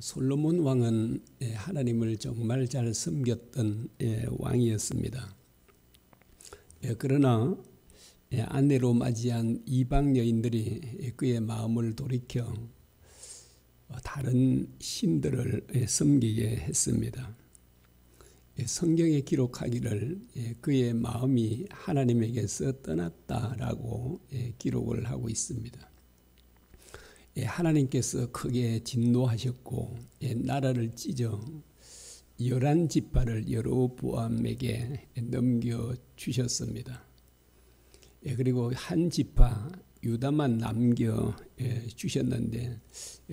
솔로몬 왕은 하나님을 정말 잘 섬겼던 왕이었습니다. 그러나 아내로 맞이한 이방 여인들이 그의 마음을 돌이켜 다른 신들을 섬기게 했습니다. 성경에 기록하기를 그의 마음이 하나님에게서 떠났다라고 기록을 하고 있습니다. 하나님께서 크게 진노하셨고 나라를 찢어 11지파를 여로보암에게 넘겨주셨습니다. 그리고 한 지파 유다만 남겨주셨는데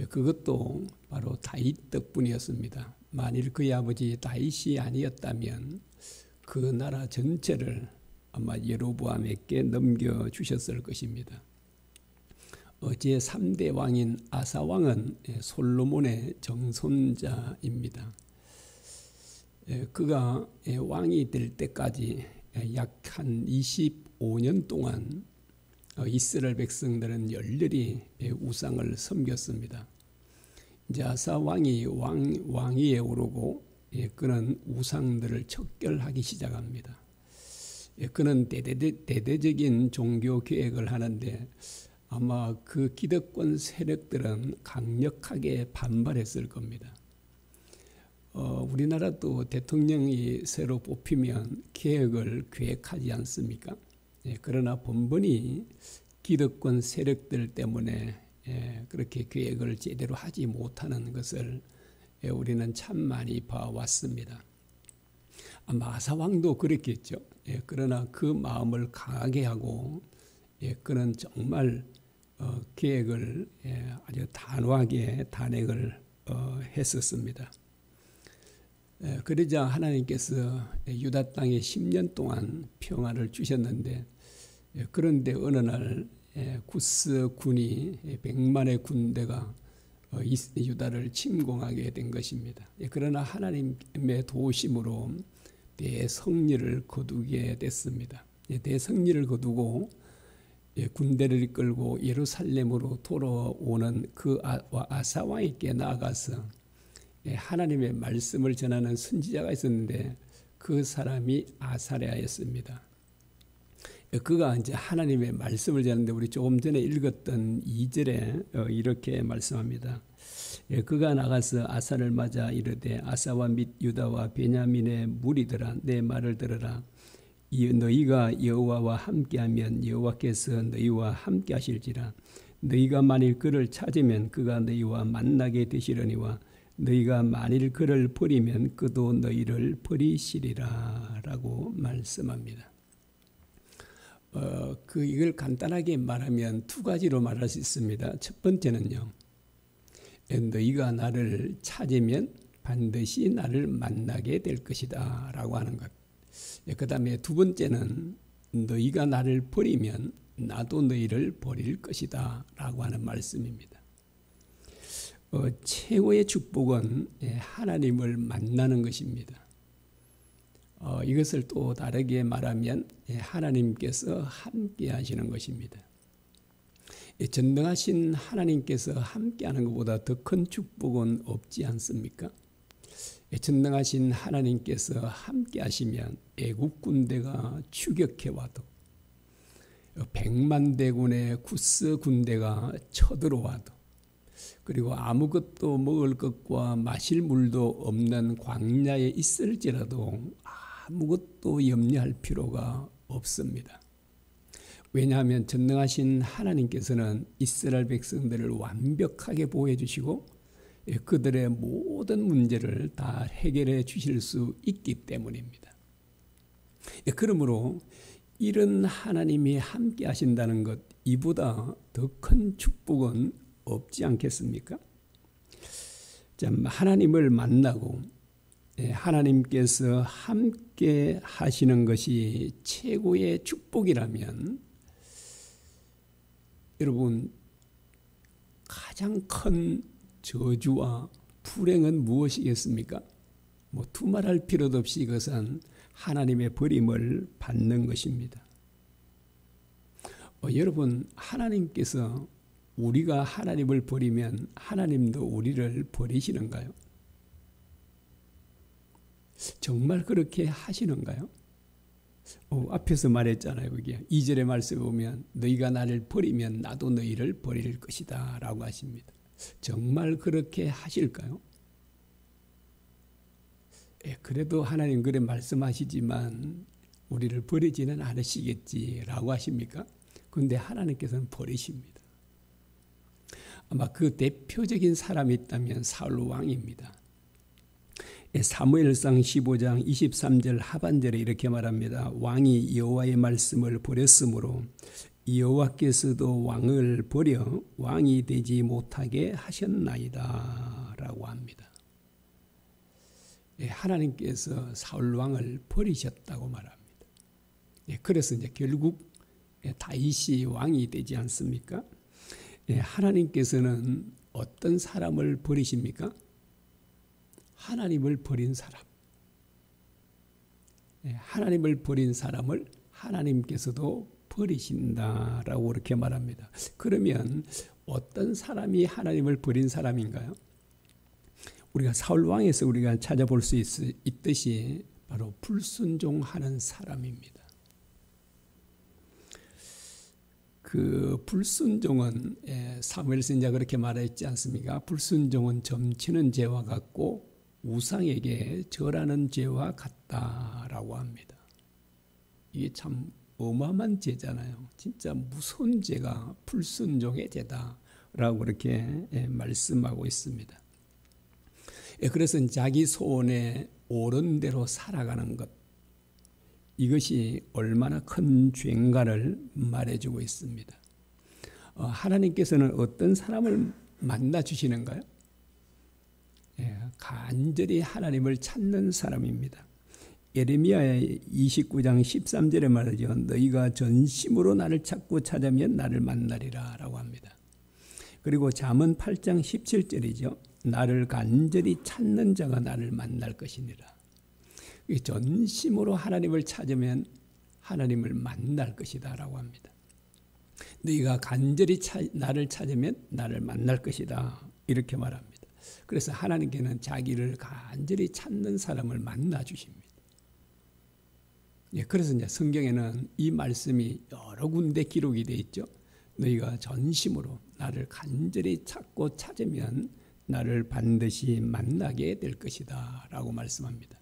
그것도 바로 다윗 덕분이었습니다. 만일 그의 아버지 다윗이 아니었다면 그 나라 전체를 아마 여로보암에게 넘겨주셨을 것입니다. 제3대 왕인 아사 왕은 솔로몬의 정손자입니다. 그가 왕이 될 때까지 약 한 25년 동안 이스라엘 백성들은 열렬히 우상을 섬겼습니다. 이제 아사 왕이 왕위에 오르고 그는 우상들을 척결하기 시작합니다. 그는 대대적인 종교 계획을 하는데 아마 그 기득권 세력들은 강력하게 반발했을 겁니다. 우리나라도 대통령이 새로 뽑히면 개혁을 계획하지 않습니까? 그러나 번번이 기득권 세력들 때문에 그렇게 계획을 제대로 하지 못하는 것을 우리는 참 많이 봐왔습니다. 아마 아사 왕도 그랬겠죠. 그러나 그 마음을 강하게 하고 그는 정말 계획을 아주 단호하게 단행을 했었습니다. 그러자 하나님께서 유다 땅에 10년 동안 평화를 주셨는데 그런데 어느 날 구스 군이 100만의 군대가 유다를 침공하게 된 것입니다. 그러나 하나님의 도우심으로 대승리를 거두게 됐습니다. 대승리를 거두고 군대를 이끌고 예루살렘으로 돌아오는 그 아사 왕에게 나아가서 하나님의 말씀을 전하는 선지자가 있었는데 그 사람이 아사랴였습니다. 그가 이제 하나님의 말씀을 전하는데 우리 조금 전에 읽었던 2절에 이렇게 말씀합니다. 그가 나가서 아사를 맞아 이르되 아사와 및 유다와 베냐민의 무리들아 내 말을 들으라. 너희가 여호와와 함께하면 여호와께서 너희와 함께하실지라. 너희가 만일 그를 찾으면 그가 너희와 만나게 되시려니와 너희가 만일 그를 버리면 그도 너희를 버리시리라 라고 말씀합니다. 이걸 간단하게 말하면 두 가지로 말할 수 있습니다. 첫 번째는요, 너희가 나를 찾으면 반드시 나를 만나게 될 것이다 라고 하는 것. 그 다음에 두 번째는 너희가 나를 버리면 나도 너희를 버릴 것이다 라고 하는 말씀입니다. 최고의 축복은 하나님을 만나는 것입니다. 이것을 또 다르게 말하면 하나님께서 함께 하시는 것입니다. 전능하신 하나님께서 함께 하는 것보다 더 큰 축복은 없지 않습니까? 전능하신 하나님께서 함께 하시면 애국 군대가 추격해와도 100만 대군의 구스 군대가 쳐들어와도 그리고 아무것도 먹을 것과 마실 물도 없는 광야에 있을지라도 아무것도 염려할 필요가 없습니다. 왜냐하면 전능하신 하나님께서는 이스라엘 백성들을 완벽하게 보호해 주시고 그들의 모든 문제를 다 해결해 주실 수 있기 때문입니다. 그러므로 이런 하나님이 함께 하신다는 것, 이보다 더 큰 축복은 없지 않겠습니까? 하나님을 만나고 하나님께서 함께 하시는 것이 최고의 축복이라면 여러분 가장 큰 저주와 불행은 무엇이겠습니까? 두말할 필요도 없이 이것은 하나님의 버림을 받는 것입니다. 여러분 하나님께서 우리가 하나님을 버리면 하나님도 우리를 버리시는가요? 정말 그렇게 하시는가요? 앞에서 말했잖아요. 그게 2절의 말씀에 보면 너희가 나를 버리면 나도 너희를 버릴 것이다 라고 하십니다. 정말 그렇게 하실까요? 그래도 하나님 그래 말씀하시지만 우리를 버리지는 않으시겠지라고 하십니까? 그런데 하나님께서는 버리십니다. 아마 그 대표적인 사람이 있다면 사울 왕입니다. 사무엘상 15장 23절 하반절에 이렇게 말합니다. 왕이 여호와의 말씀을 버렸으므로 여호와께서도 왕을 버려 왕이 되지 못하게 하셨나이다 라고 합니다. 하나님께서 사울 왕을 버리셨다고 말합니다. 그래서 이제 결국 다윗이 왕이 되지 않습니까? 하나님께서는 어떤 사람을 버리십니까? 하나님을 버린 사람. 하나님을 버린 사람을 하나님께서도 버리신다라고 그렇게 말합니다. 그러면 어떤 사람이 하나님을 버린 사람인가요? 우리가 사울 왕에서 우리가 찾아볼 수 있듯이 바로 불순종하는 사람입니다. 그 불순종은 사무엘 선지자가 그렇게 말했지 않습니까? 불순종은 점치는 죄와 같고 우상에게 절하는 죄와 같다라고 합니다. 이게 참 어마어마한 죄잖아요. 진짜 무서운 죄가 불순종의 죄다라고 그렇게 말씀하고 있습니다. 그래서 자기 소원에 옳은 대로 살아가는 것, 이것이 얼마나 큰 죄인가를 말해주고 있습니다. 하나님께서는 어떤 사람을 만나 주시는가요? 간절히 하나님을 찾는 사람입니다. 예레미야의 29장 13절에 말하죠. 너희가 전심으로 나를 찾고 찾으면 나를 만나리라 라고 합니다. 그리고 잠언 8장 17절이죠. 나를 간절히 찾는 자가 나를 만날 것이니라. 전심으로 하나님을 찾으면 하나님을 만날 것이다 라고 합니다. 너희가 간절히 나를 찾으면 나를 만날 것이다 이렇게 말합니다. 그래서 하나님께는 자기를 간절히 찾는 사람을 만나 주십니다. 그래서 이제 성경에는 이 말씀이 여러 군데 기록이 되어 있죠. 너희가 전심으로 나를 간절히 찾고 찾으면 나를 반드시 만나게 될 것이다 라고 말씀합니다.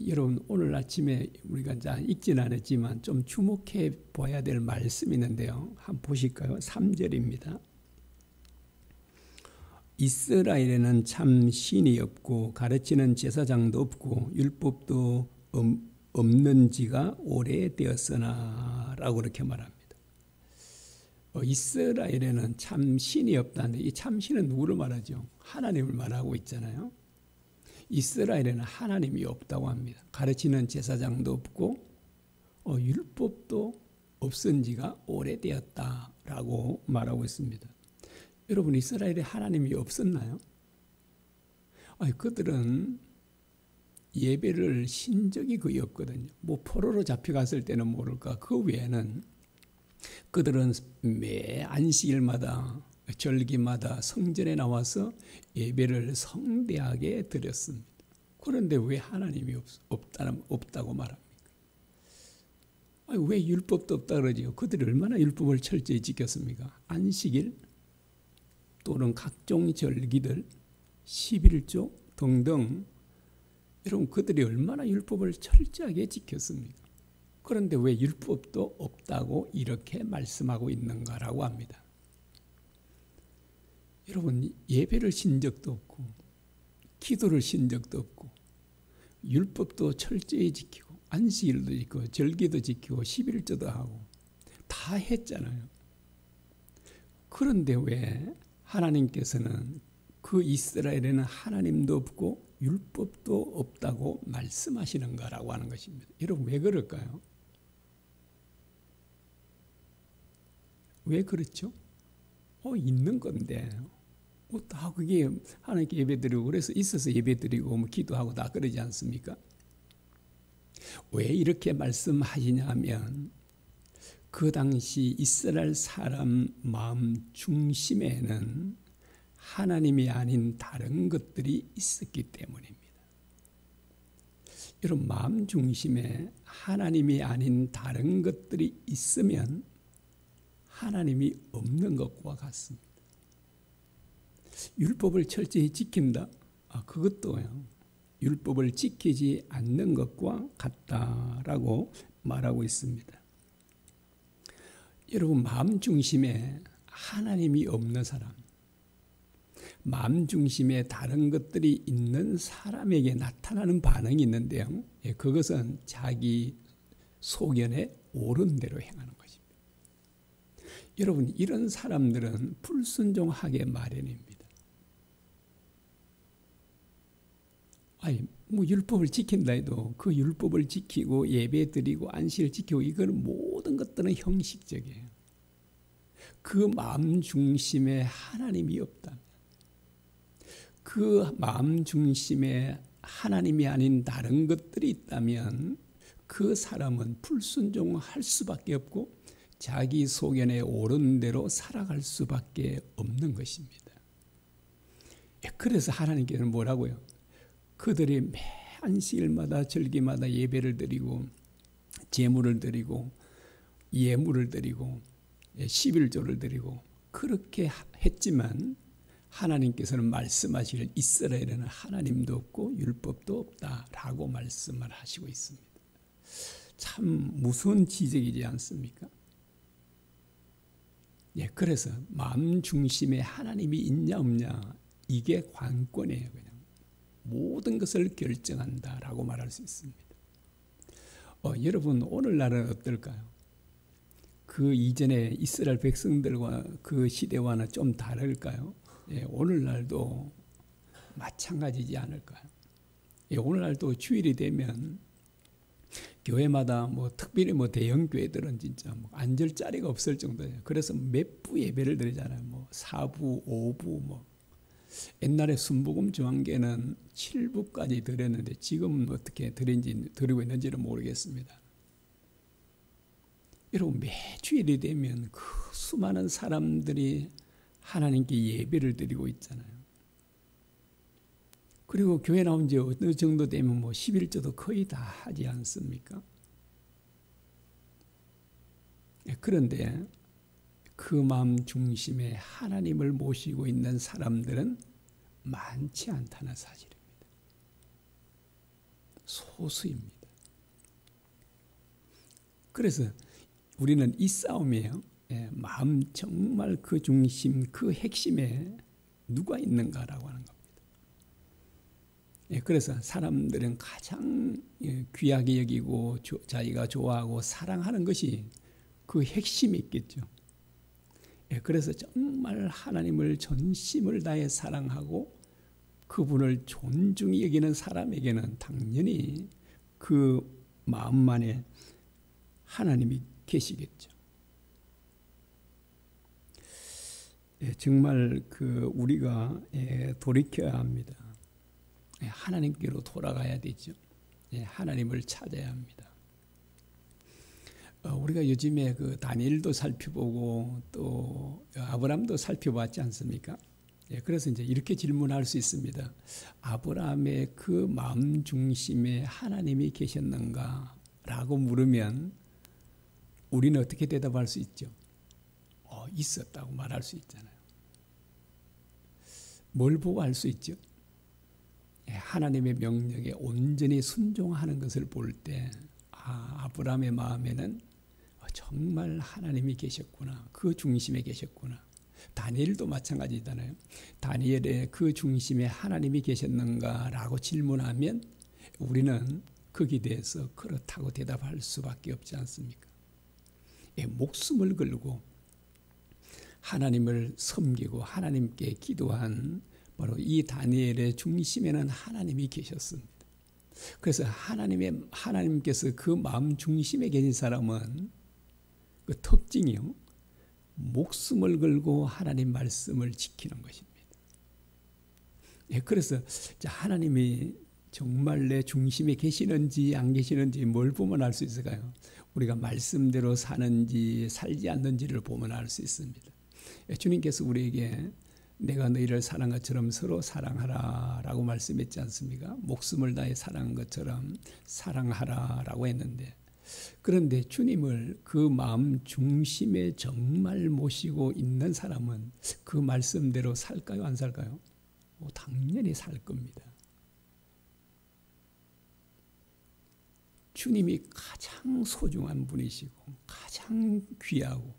여러분 오늘 아침에 우리가 이제 읽지는 않았지만 좀 주목해 봐야 될 말씀이 있는데요. 한번 보실까요? 3절입니다. 이스라엘에는 참 신이 없고 가르치는 제사장도 없고 율법도 없는 지가 오래되었으나 라고 그렇게 말합니다. 이스라엘에는 참 신이 없다는데 이 참 신은 누구를 말하죠? 하나님을 말하고 있잖아요. 이스라엘에는 하나님이 없다고 합니다. 가르치는 제사장도 없고 율법도 없은 지가 오래되었다라고 말하고 있습니다. 여러분 이스라엘에 하나님이 없었나요? 그들은 예배를 신 적이 거의 없거든요. 뭐 포로로 잡혀갔을 때는 모를까. 그 외에는 그들은 매 안식일마다 절기마다 성전에 나와서 예배를 성대하게 드렸습니다. 그런데 왜 하나님이 없다고 말합니까? 왜 율법도 없다 그러지요? 그들이 얼마나 율법을 철저히 지켰습니까? 안식일 또는 각종 절기들 11조 등등 여러분 그들이 얼마나 율법을 철저하게 지켰습니까? 그런데 왜 율법도 없다고 이렇게 말씀하고 있는가라고 합니다. 여러분 예배를 신 적도 없고 기도를 신 적도 없고 율법도 철저히 지키고 안식일도 지키고 절기도 지키고 11조도 하고 다 했잖아요. 그런데 왜 하나님께서는 그 이스라엘에는 하나님도 없고 율법도 없다고 말씀하시는가라고 하는 것입니다. 여러분 왜 그럴까요? 왜 그렇죠? 있는 건데 다 그게 하나님께 예배드리고 그래서 있어서 예배드리고 뭐 기도하고 다 그러지 않습니까? 왜 이렇게 말씀하시냐 하면 그 당시 이스라엘 사람 마음 중심에는 하나님이 아닌 다른 것들이 있었기 때문입니다. 여러분, 마음 중심에 하나님이 아닌 다른 것들이 있으면 하나님이 없는 것과 같습니다. 율법을 철저히 지킨다? 그것도요. 율법을 지키지 않는 것과 같다라고 말하고 있습니다. 여러분, 마음 중심에 하나님이 없는 사람, 마음 중심에 다른 것들이 있는 사람에게 나타나는 반응이 있는데요. 그것은 자기 소견에 옳은 대로 행하는 것입니다. 여러분, 이런 사람들은 불순종하게 마련입니다. 율법을 지킨다 해도 그 율법을 지키고 예배 드리고 안식을 지키고 이거는 모든 것들은 형식적이에요. 그 마음 중심에 하나님이 없다면, 그 마음 중심에 하나님이 아닌 다른 것들이 있다면 그 사람은 불순종할 수밖에 없고 자기 소견에 옳은 대로 살아갈 수밖에 없는 것입니다. 그래서 하나님께서는 뭐라고요? 그들이 매 안식일마다 절기마다 예배를 드리고 제물을 드리고 예물을 드리고 11조를 드리고 그렇게 했지만 하나님께서는 말씀하시길 이스라엘에는 하나님도 없고 율법도 없다라고 말씀을 하시고 있습니다. 참 무서운 지적이지 않습니까? 그래서 마음 중심에 하나님이 있냐 없냐 이게 관건이에요. 그냥 모든 것을 결정한다라고 말할 수 있습니다. 여러분, 오늘날은 어떨까요? 그 이전에 이스라엘 백성들과 그 시대와는 좀 다를까요? 오늘날도 마찬가지지 않을까요? 오늘날도 주일이 되면 교회마다 특별히 대형 교회들은 진짜 앉을 자리가 없을 정도예요. 그래서 몇 부 예배를 드리잖아요. 4부, 5부 옛날에 순복음 중앙교회는 7부까지 드렸는데 지금은 어떻게 드리고 있는지는 모르겠습니다. 여러분, 매주일이 되면 그 수많은 사람들이 하나님께 예배를 드리고 있잖아요. 그리고 교회 나온 지 어느 정도 되면 11조도 거의 다 하지 않습니까? 그런데 그 마음 중심에 하나님을 모시고 있는 사람들은 많지 않다는 사실입니다. 소수입니다. 그래서 우리는 이 싸움이에요. 마음 정말 그 중심, 그 핵심에 누가 있는가라고 하는 겁니다. 그래서 사람들은 가장 귀하게 여기고 자기가 좋아하고 사랑하는 것이 그 핵심이 있겠죠. 그래서 정말 하나님을 전심을 다해 사랑하고 그분을 존중히 여기는 사람에게는 당연히 그 마음 안에 하나님이 계시겠죠. 정말 우리가 돌이켜야 합니다. 하나님께로 돌아가야 되죠. 하나님을 찾아야 합니다. 우리가 요즘에 다니엘도 살펴보고 또 아브라함도 살펴봤지 않습니까? 그래서 이제 이렇게 질문할 수 있습니다. 아브라함의 그 마음 중심에 하나님이 계셨는가라고 물으면 우리는 어떻게 대답할 수 있죠? 있었다고 말할 수 있잖아요. 뭘 보고 알 수 있죠? 하나님의 명령에 온전히 순종하는 것을 볼 때 아브라함의 마음에는 정말 하나님이 계셨구나. 그 중심에 계셨구나. 다니엘도 마찬가지잖아요. 다니엘의 그 중심에 하나님이 계셨는가라고 질문하면 우리는 거기에 대해서 그렇다고 대답할 수밖에 없지 않습니까? 목숨을 걸고 하나님을 섬기고 하나님께 기도한 바로 이 다니엘의 중심에는 하나님이 계셨습니다. 그래서 하나님께서 그 마음 중심에 계신 사람은 그 특징이요, 목숨을 걸고 하나님 말씀을 지키는 것입니다. 그래서 하나님이 정말 내 중심에 계시는지 안 계시는지 뭘 보면 알 수 있을까요? 우리가 말씀대로 사는지 살지 않는지를 보면 알 수 있습니다. 주님께서 우리에게 내가 너희를 사랑한 것처럼 서로 사랑하라 라고 말씀했지 않습니까? 목숨을 다해 사랑한 것처럼 사랑하라 라고 했는데, 그런데 주님을 그 마음 중심에 정말 모시고 있는 사람은 그 말씀대로 살까요? 안 살까요? 당연히 살 겁니다. 주님이 가장 소중한 분이시고 가장 귀하고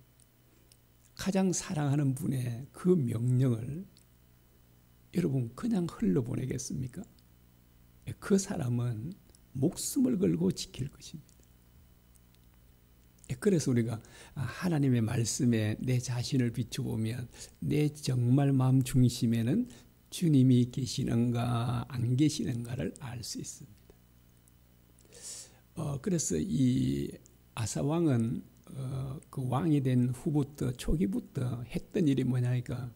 가장 사랑하는 분의 그 명령을 여러분 그냥 흘러보내겠습니까? 그 사람은 목숨을 걸고 지킬 것입니다. 그래서 우리가 하나님의 말씀에 내 자신을 비춰보면 내 정말 마음 중심에는 주님이 계시는가 안 계시는가를 알 수 있습니다. 그래서 이 아사 왕은 그 왕이 된 후부터 초기부터 했던 일이 뭐냐니까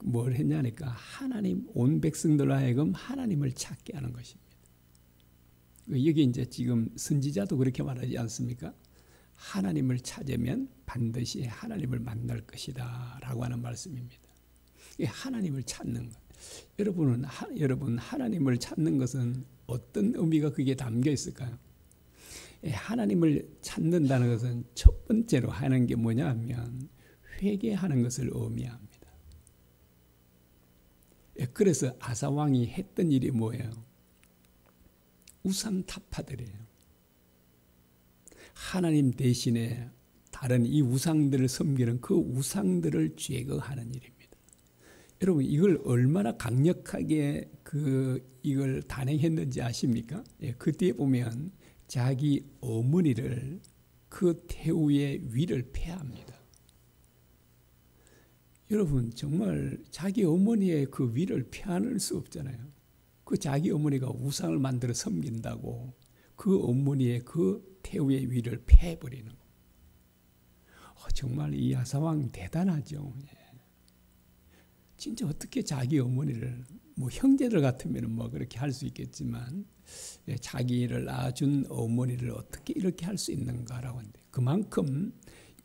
뭘 했냐니까 하나님 온 백성들로 하여금 하나님을 찾게 하는 것입니다. 여기 이제 지금 선지자도 그렇게 말하지 않습니까? 하나님을 찾으면 반드시 하나님을 만날 것이다 라고 하는 말씀입니다. 하나님을 찾는 것. 여러분 하나님을 찾는 것은 어떤 의미가 그게 담겨 있을까요? 하나님을 찾는다는 것은 첫 번째로 하는 게 뭐냐 하면 회개하는 것을 의미합니다. 그래서 아사 왕이 했던 일이 뭐예요? 우상 타파들이에요. 하나님 대신에 다른 이 우상들을 섬기는 그 우상들을 제거하는 일입니다. 여러분 이걸 얼마나 강력하게 이걸 단행했는지 아십니까? 그 뒤에 보면 자기 어머니를 그 태우의 위를 폐합니다. 여러분 정말 자기 어머니의 그 위를 폐할 수 없잖아요. 그 자기 어머니가 우상을 만들어 섬긴다고 그 어머니의 그 태우의 위를 폐해버리는 거. 정말 이 아사왕 대단하죠. 진짜 어떻게 자기 어머니를 뭐 형제들 같으면 뭐 그렇게 할 수 있겠지만 자기를 낳아준 어머니를 어떻게 이렇게 할 수 있는가라고 하는데 그만큼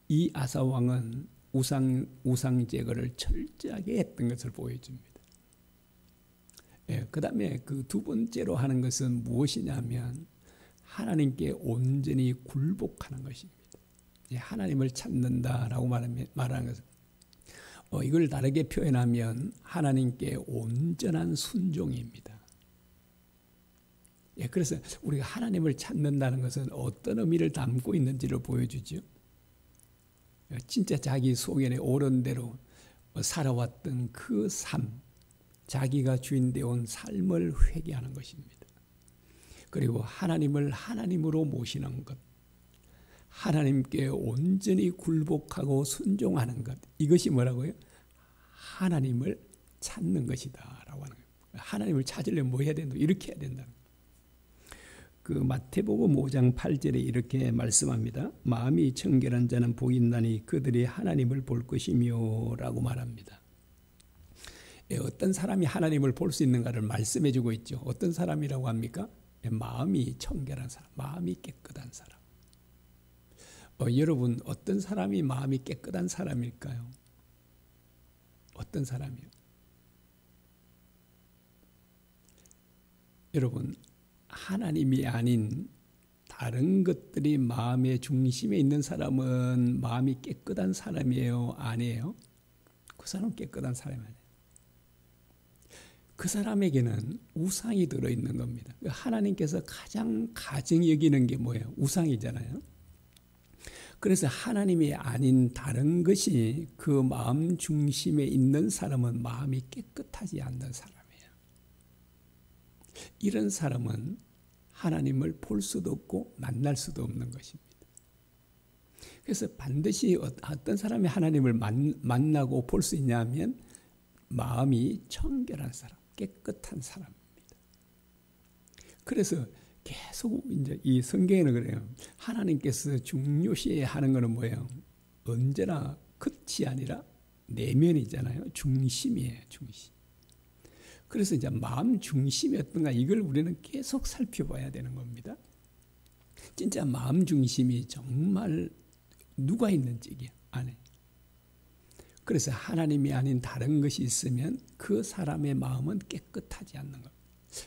이 아사 왕은 우상 제거를 철저하게 했던 것을 보여줍니다. 그 다음에 그 두 번째로 하는 것은 무엇이냐면 하나님께 온전히 굴복하는 것입니다. 하나님을 찾는다라고 말하는 것은 이걸 다르게 표현하면 하나님께 온전한 순종입니다. 그래서 우리가 하나님을 찾는다는 것은 어떤 의미를 담고 있는지를 보여주죠. 진짜 자기 소견에 옳은 대로 살아왔던 그 삶, 자기가 주인 되어온 삶을 회개하는 것입니다. 그리고 하나님을 하나님으로 모시는 것, 하나님께 온전히 굴복하고 순종하는 것, 이것이 뭐라고요? 하나님을 찾는 것이다 라고 하는 거예요. 하나님을 찾으려면 뭐 해야 된다? 이렇게 해야 된다. 그 마태복음 5장 8절에 이렇게 말씀합니다. 마음이 청결한 자는 복이 있나니 그들이 하나님을 볼 것이며 라고 말합니다. 어떤 사람이 하나님을 볼 수 있는가를 말씀해 주고 있죠. 어떤 사람이라고 합니까? 마음이 청결한 사람, 마음이 깨끗한 사람. 여러분 어떤 사람이 마음이 깨끗한 사람일까요? 어떤 사람이요? 여러분 하나님이 아닌 다른 것들이 마음의 중심에 있는 사람은 마음이 깨끗한 사람이에요? 아니에요? 그 사람은 깨끗한 사람이 아니에요. 그 사람에게는 우상이 들어있는 겁니다. 하나님께서 가장 가증히 여기는 게 뭐예요? 우상이잖아요. 그래서 하나님이 아닌 다른 것이 그 마음 중심에 있는 사람은 마음이 깨끗하지 않는 사람이에요. 이런 사람은 하나님을 볼 수도 없고 만날 수도 없는 것입니다. 그래서 반드시 어떤 사람이 하나님을 만나고 볼 수 있냐면 마음이 청결한 사람, 깨끗한 사람입니다. 그래서 계속 이제 이 성경에는 그래요. 하나님께서 중요시 하는 것은 뭐예요? 언제나 끝이 아니라 내면이잖아요. 중심이에요, 중심. 그래서 이제 마음 중심이 어떤가 이걸 우리는 계속 살펴봐야 되는 겁니다. 진짜 마음 중심이 정말 누가 있는지 안에. 그래서 하나님이 아닌 다른 것이 있으면 그 사람의 마음은 깨끗하지 않는 겁니다.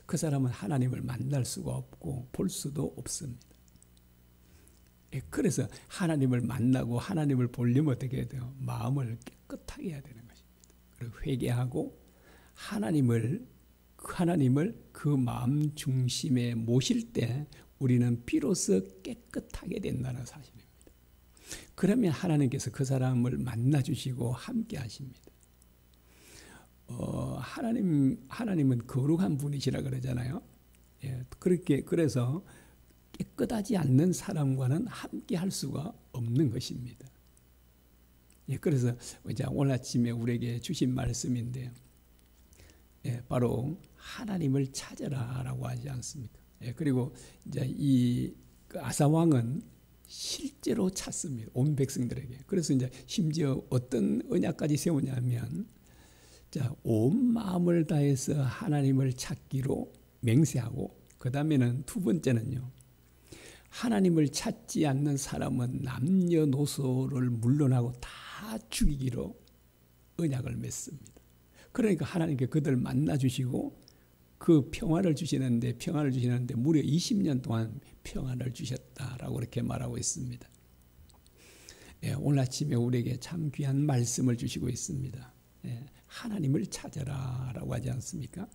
그 사람은 하나님을 만날 수가 없고 볼 수도 없습니다. 그래서 하나님을 만나고 하나님을 보려면 어떻게 해야 돼요? 마음을 깨끗하게 해야 되는 것입니다. 그리고 회개하고 하나님을 그 마음 중심에 모실 때 우리는 비로소 깨끗하게 된다는 사실입니다. 그러면 하나님께서 그 사람을 만나 주시고 함께 하십니다. 하나님은 거룩한 분이시라 그러잖아요. 그래서 깨끗하지 않는 사람과는 함께 할 수가 없는 것입니다. 그래서 이제 오늘 아침에 우리에게 주신 말씀인데요. 바로 하나님을 찾아라라고 하지 않습니까? 그리고 이제 이 아사 왕은 실제로 찾습니다. 온 백성들에게. 그래서 이제 심지어 어떤 언약까지 세우냐면, 온 마음을 다해서 하나님을 찾기로 맹세하고, 그 다음에는 두 번째는요, 하나님을 찾지 않는 사람은 남녀노소를 물러나고 다 죽이기로 언약을 맺습니다. 그러니까 하나님께 그들 만나 주시고 그 평화를 주시는데 무려 20년 동안 평화를 주셨다라고 이렇게 말하고 있습니다. 오늘 아침에 우리에게 참 귀한 말씀을 주시고 있습니다. 하나님을 찾아라라고 하지 않습니까?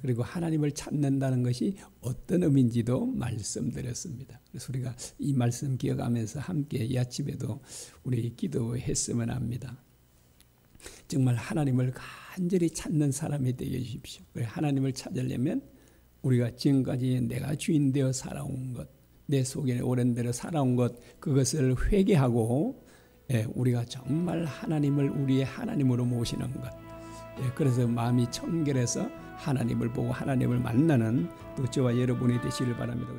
그리고 하나님을 찾는다는 것이 어떤 의미인지도 말씀드렸습니다. 그래서 우리가 이 말씀 기억하면서 함께 이 아침에도 우리 기도했으면 합니다. 정말 하나님을 간절히 찾는 사람이 되게 해주십시오. 하나님을 찾으려면 우리가 지금까지 내가 주인 되어 살아온 것, 내 속에 오랜 대로 살아온 것, 그것을 회개하고 우리가 정말 하나님을 우리의 하나님으로 모시는 것, 그래서 마음이 청결해서 하나님을 보고 하나님을 만나는 또 저와 여러분이 되시길 바랍니다.